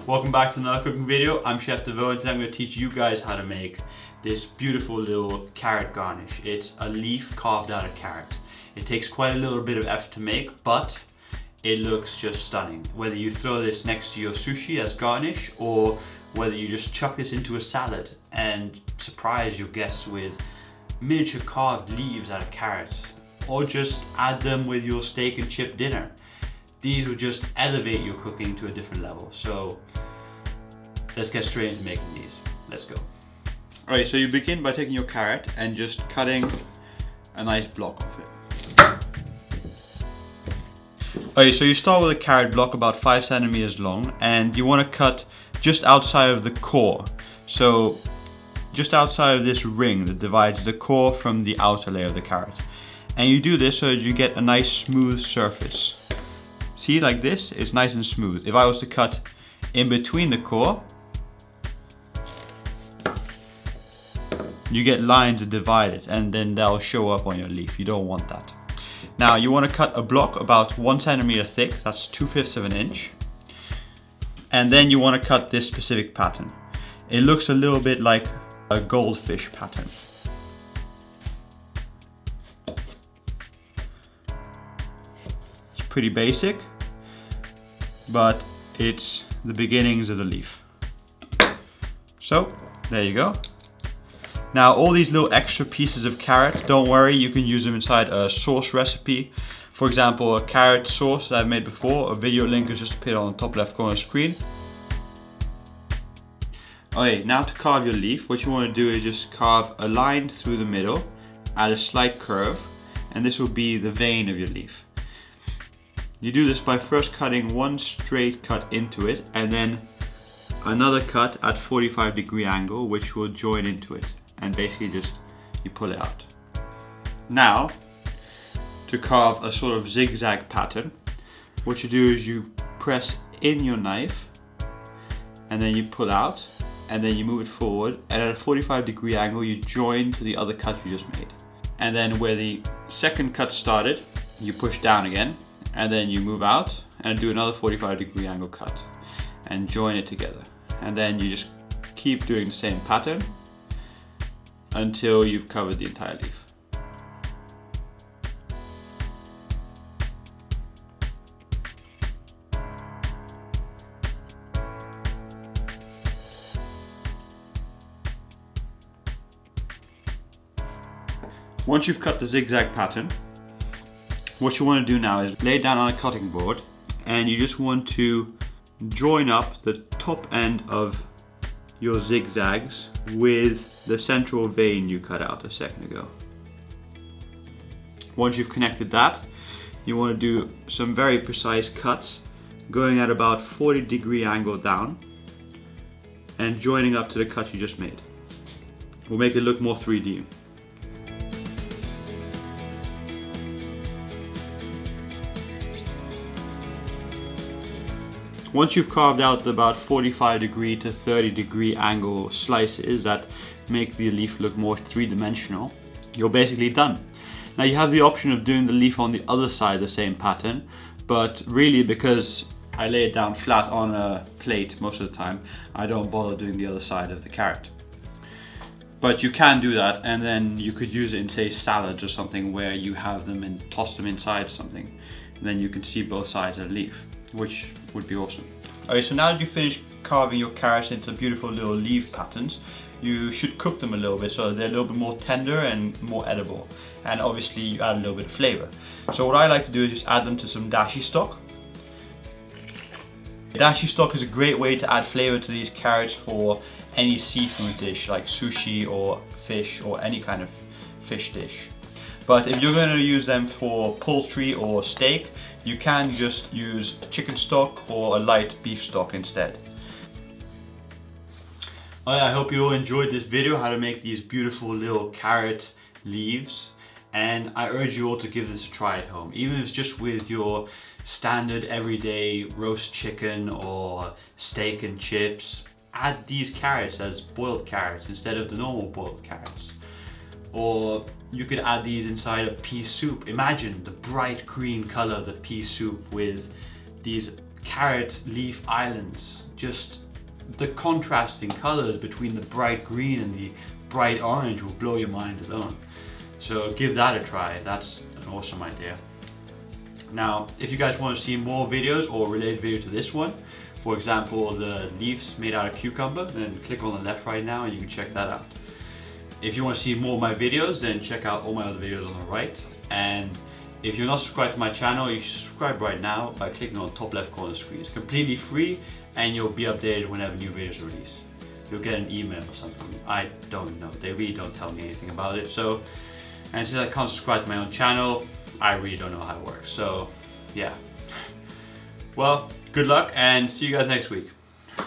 Welcome back to another cooking video. I'm Chef Devaux and today I'm going to teach you guys how to make this beautiful little carrot garnish. It's a leaf carved out of carrot. It takes quite a little bit of effort to make, but it looks just stunning. Whether you throw this next to your sushi as garnish or whether you just chuck this into a salad and surprise your guests with miniature carved leaves out of carrots, or just add them with your steak and chip dinner. These will just elevate your cooking to a different level. So let's get straight into making these. Let's go. All right, so you begin by taking your carrot and just cutting a nice block of it. All right, so you start with a carrot block about 5 centimeters long, and you want to cut just outside of the core. So just outside of this ring that divides the core from the outer layer of the carrot. And you do this so that you get a nice smooth surface. See, like this, it's nice and smooth. If I was to cut in between the core, you get lines that divide it, and then they'll show up on your leaf. You don't want that. Now you want to cut a block about 1 centimeter thick, that's 2/5 of an inch. And then you want to cut this specific pattern. It looks a little bit like a goldfish pattern. It's pretty basic, but it's the beginnings of the leaf. So there you go. Now all these little extra pieces of carrot, don't worry, you can use them inside a sauce recipe. For example, a carrot sauce that I've made before. A video link is just appeared on the top left corner of the screen. Okay, now to carve your leaf, what you want to do is just carve a line through the middle at a slight curve, and this will be the vein of your leaf. You do this by first cutting one straight cut into it and then another cut at 45-degree angle, which will join into it, and basically just you pull it out. Now to carve a sort of zigzag pattern, what you do is you press in your knife and then you pull out and then you move it forward, and at a 45-degree angle you join to the other cut you just made. And then where the second cut started, you push down again, and then you move out and do another 45-degree angle cut and join it together. And then you just keep doing the same pattern until you've covered the entire leaf. Once you've cut the zigzag pattern, what you want to do now is lay it down on a cutting board, and you just want to join up the top end of your zigzags with the central vein you cut out a second ago. Once you've connected that, you want to do some very precise cuts going at about 40-degree angle down and joining up to the cut you just made. We'll make it look more 3D. Once you've carved out about 45-degree to 30-degree angle slices that make the leaf look more three-dimensional, you're basically done. Now you have the option of doing the leaf on the other side, the same pattern, but really because I lay it down flat on a plate most of the time, I don't bother doing the other side of the carrot. But you can do that, and then you could use it in, say, salads or something where you have them and toss them inside something, and then you can see both sides of the leaf, which would be awesome. Okay, so now that you've finished carving your carrots into beautiful little leaf patterns, you should cook them a little bit so they're a little bit more tender and more edible. And obviously you add a little bit of flavor. So what I like to do is just add them to some dashi stock. Dashi stock is a great way to add flavor to these carrots for any seafood dish like sushi or fish or any kind of fish dish. But if you're going to use them for poultry or steak, you can just use chicken stock or a light beef stock instead. I hope you all enjoyed this video, how to make these beautiful little carrot leaves. And I urge you all to give this a try at home. Even if it's just with your standard everyday roast chicken or steak and chips, add these carrots as boiled carrots instead of the normal boiled carrots. Or you could add these inside a pea soup. Imagine the bright green color of the pea soup with these carrot leaf islands. Just the contrasting colors between the bright green and the bright orange will blow your mind alone. So give that a try. That's an awesome idea. Now, if you guys want to see more videos or related video to this one, for example, the leaves made out of cucumber, then click on the left right now and you can check that out. If you want to see more of my videos, then check out all my other videos on the right. And if you're not subscribed to my channel, you should subscribe right now by clicking on the top left corner of the screen. It's completely free and you'll be updated whenever new videos are released. You'll get an email or something. I don't know. They really don't tell me anything about it. So, and since I can't subscribe to my own channel, I really don't know how it works. So, yeah. Well, good luck and see you guys next week.